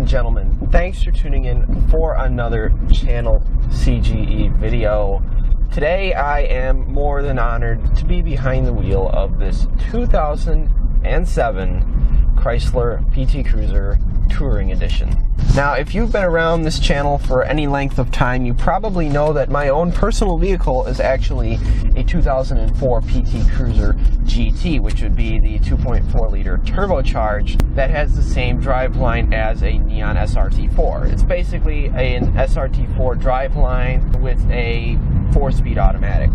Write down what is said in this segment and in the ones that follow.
and gentlemen, thanks for tuning in for another channel C.G.E video. Today I am more than honored to be behind the wheel of this 2007 Chrysler PT Cruiser Touring Edition. Now, if you've been around this channel for any length of time, you probably know that my own personal vehicle is actually a 2004 PT Cruiser GT, which would be the 2.4 liter turbocharged that has the same driveline as a Neon SRT4. It's basically an SRT4 driveline with a 4-speed automatic.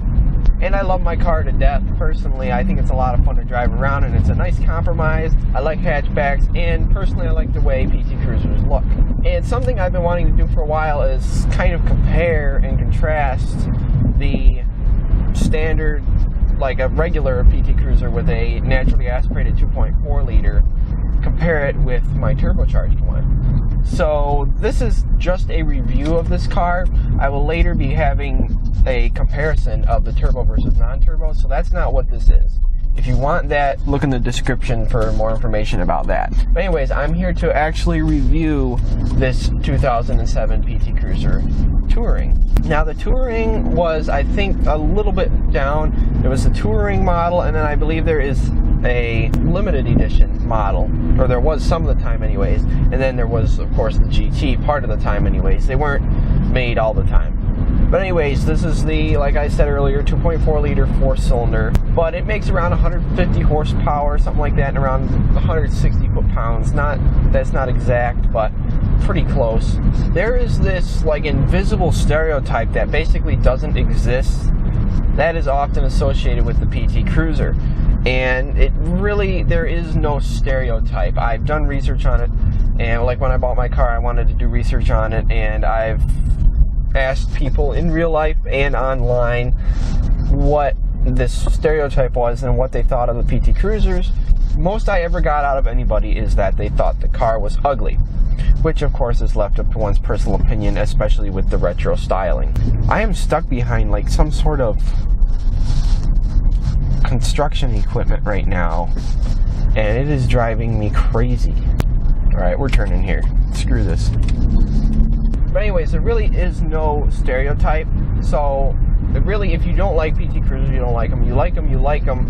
And I love my car to death. Personally, I think it's a lot of fun to drive around, and it's a nice compromise. I like hatchbacks, and personally I like the way PT Cruisers look. And something I've been wanting to do for a while is kind of compare and contrast the standard, like a regular PT Cruiser with a naturally aspirated 2.4 liter, compare it with my turbocharged one. So this is just a review of this car. I will later be having a comparison of the turbo versus non-turbo, so that's not what this is. If you want that, look in the description for more information about that. But anyways, I'm here to actually review this 2007 PT Cruiser Touring. Now, the Touring was, I think, a little bit down. There was the Touring model, and then I believe there is a limited edition model, or there was some of the time anyways, and then there was, of course, the GT part of the time anyways. They weren't made all the time. But anyways, this is the, like I said earlier, 2.4 liter 4-cylinder, but it makes around 150 horsepower, something like that, and around 160 foot-pounds. That's not exact, but pretty close. There is this like invisible stereotype that basically doesn't exist that is often associated with the PT Cruiser. And it really, there is no stereotype. I've done research on it, and like when I bought my car, I wanted to do research on it, and I've asked people in real life and online what this stereotype was and what they thought of the PT Cruisers. Most I ever got out of anybody is that they thought the car was ugly, which of course is left up to one's personal opinion, especially with the retro styling. I am stuck behind like some sort of construction equipment right now, and it is driving me crazy. Alright, we're turning here. Screw this. But anyways, there really is no stereotype. So really, if you don't like PT Cruisers, you don't like them. You like them, you like them.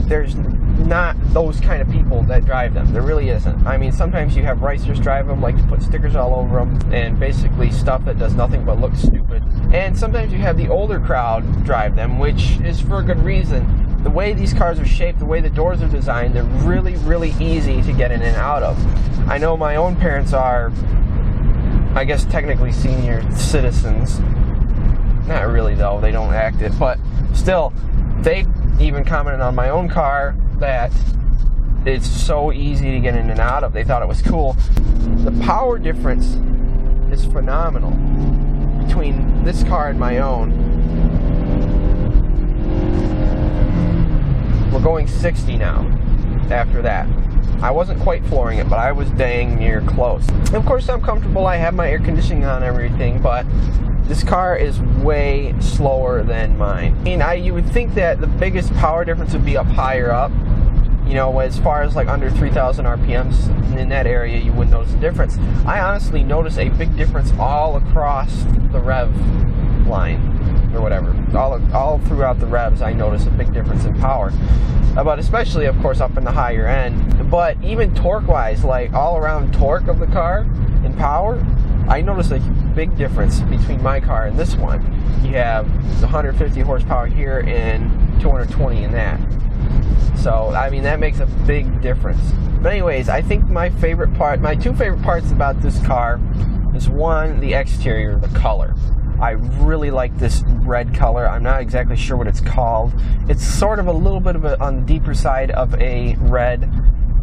There's not those kind of people that drive them. There really isn't. I mean, sometimes you have racers drive them, like to put stickers all over them, and basically stuff that does nothing but look stupid. And sometimes you have the older crowd drive them, which is for a good reason. The way these cars are shaped, the way the doors are designed, they're really, really easy to get in and out of. I know my own parents are, I guess, technically senior citizens. Not really, though. They don't act it. But still, they even commented on my own car that it's so easy to get in and out of. They thought it was cool. The power difference is phenomenal between this car and my own. We're going 60 now after that. I wasn't quite flooring it, but I was dang near close. And of course, I'm comfortable. I have my air conditioning on and everything, but this car is way slower than mine. I mean, you would think that the biggest power difference would be up higher up. You know, as far as like under 3,000 RPMs in that area, you wouldn't notice a difference. I honestly notice a big difference all across the rev line, or whatever. All throughout the revs, I notice a big difference in power. But especially, of course, up in the higher end. But even torque-wise, like all-around torque of the car and power, I notice a big difference between my car and this one. You have 150 horsepower here and 220 in that. So, I mean, that makes a big difference. But anyways, I think my two favorite parts about this car is, one, the exterior, the color. I really like this red color. I'm not exactly sure what it's called. It's sort of a little bit of on the deeper side of a red.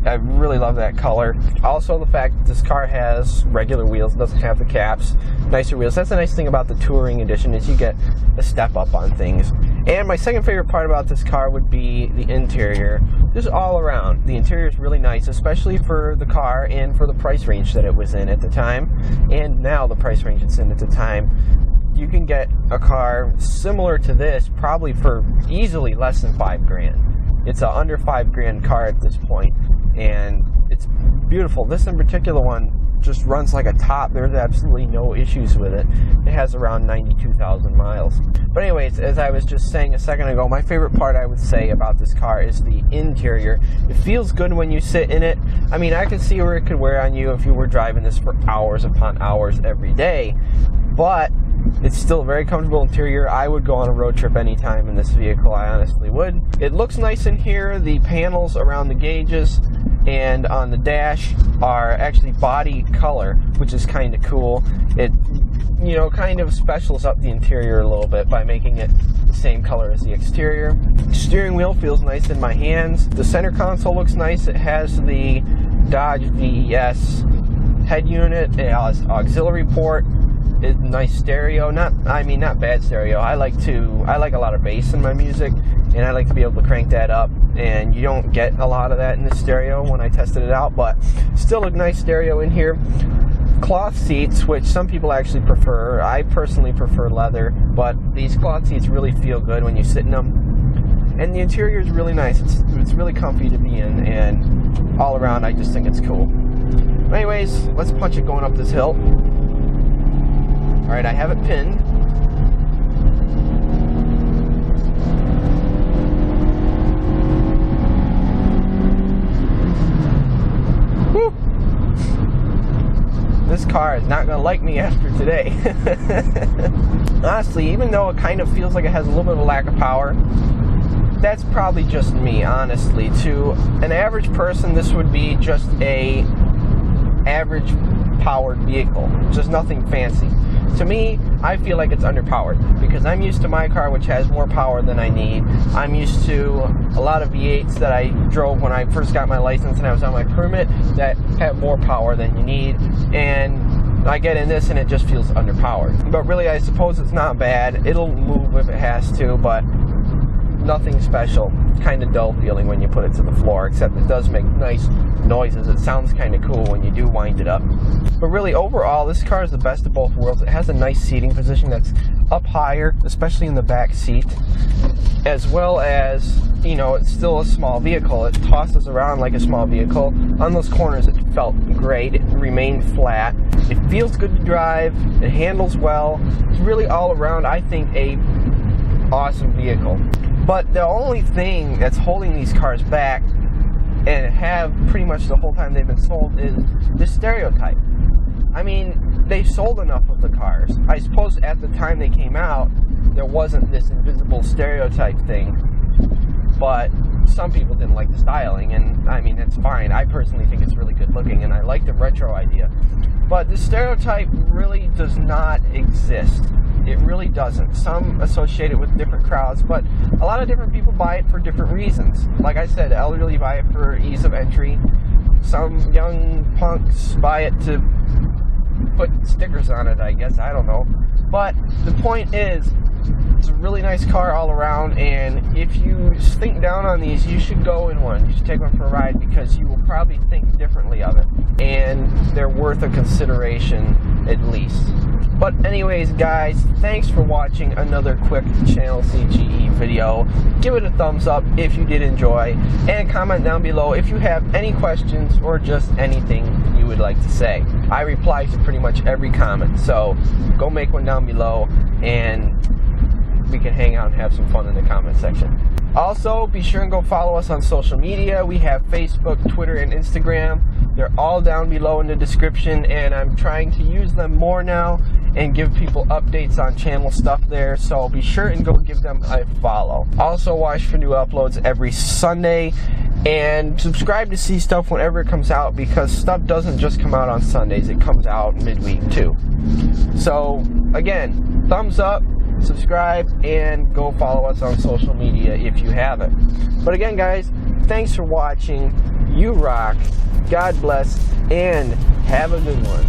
I really love that color. Also, the fact that this car has regular wheels, doesn't have the caps, nicer wheels. That's the nice thing about the Touring Edition, is you get a step up on things. And my second favorite part about this car would be the interior. Just all around. The interior is really nice, especially for the car and for the price range that it was in at the time, and now the price range it's in at the time. You can get a car similar to this probably for easily less than $5,000. It's a under $5,000 car at this point, and it's beautiful. This in particular one just runs like a top. There's absolutely no issues with it. It has around 92,000 miles. But anyways, as I was just saying a second ago, my favorite part I would say about this car is the interior. It feels good when you sit in it. I mean, I can see where it could wear on you if you were driving this for hours upon hours every day, but it's still a very comfortable interior. I would go on a road trip anytime in this vehicle, I honestly would. It looks nice in here. The panels around the gauges and on the dash are actually body color, which is kind of cool. It, you know, kind of specials up the interior a little bit by making it the same color as the exterior. Steering wheel feels nice in my hands. The center console looks nice. It has the Dodge VES head unit. It has auxiliary port. It's nice stereo. Not bad stereo. I like a lot of bass in my music, and I like to be able to crank that up, and you don't get a lot of that in the stereo when I tested it out, but still a nice stereo in here. Cloth seats, which some people actually prefer. I personally prefer leather, but these cloth seats really feel good when you sit in them. And the interior is really nice. It's really comfy to be in, and all around I just think it's cool. Anyways, let's punch it going up this hill. Alright, I have it pinned. Woo! This car is not going to like me after today. Honestly, even though it kind of feels like it has a little bit of a lack of power, that's probably just me, honestly. To an average person, this would be just a average powered vehicle, just nothing fancy. To me, I feel like it's underpowered because I'm used to my car, which has more power than I need. I'm used to a lot of V8s that I drove when I first got my license and I was on my permit that have more power than you need, and I get in this and it just feels underpowered. But really, I suppose it's not bad. It'll move if it has to, but nothing special. Kind of dull feeling when you put it to the floor, except it does make nice noises. It sounds kind of cool when you do wind it up. But really, overall, this car is the best of both worlds. It has a nice seating position that's up higher, especially in the back seat, as well as, you know, it's still a small vehicle. It tosses around like a small vehicle. On those corners, it felt great. It remained flat. It feels good to drive. It handles well. It's really all around, I think, a awesome vehicle. But the only thing that's holding these cars back, and have pretty much the whole time they've been sold, is this stereotype. I mean, they sold enough of the cars. I suppose at the time they came out, there wasn't this invisible stereotype thing, but some people didn't like the styling, and I mean, it's fine. I personally think it's really good looking, and I like the retro idea. But the stereotype really does not exist. It really doesn't. Some associate it with different crowds, but a lot of different people buy it for different reasons. Like I said, elderly buy it for ease of entry. Some young punks buy it to put stickers on it, I guess. I don't know. But the point is, it's a really nice car all around, and if you think down on these, you should go in one. You should take one for a ride, because you will probably think differently of it, and they're worth a consideration at least. But anyways, guys, thanks for watching another quick channel C.G.E. video. Give it a thumbs up if you did enjoy, and comment down below if you have any questions or just anything you would like to say. I reply to pretty much every comment, so go make one down below, and we can hang out and have some fun in the comment section. Also, be sure and go follow us on social media. We have Facebook, Twitter, and Instagram. They're all down below in the description, and I'm trying to use them more now and give people updates on channel stuff there, so be sure and go give them a follow. Also, watch for new uploads every Sunday, and subscribe to see stuff whenever it comes out, because stuff doesn't just come out on Sundays, it comes out midweek too. So again, thumbs up, subscribe, and go follow us on social media if you haven't. But again, guys, thanks for watching. You rock. God bless, and have a good one.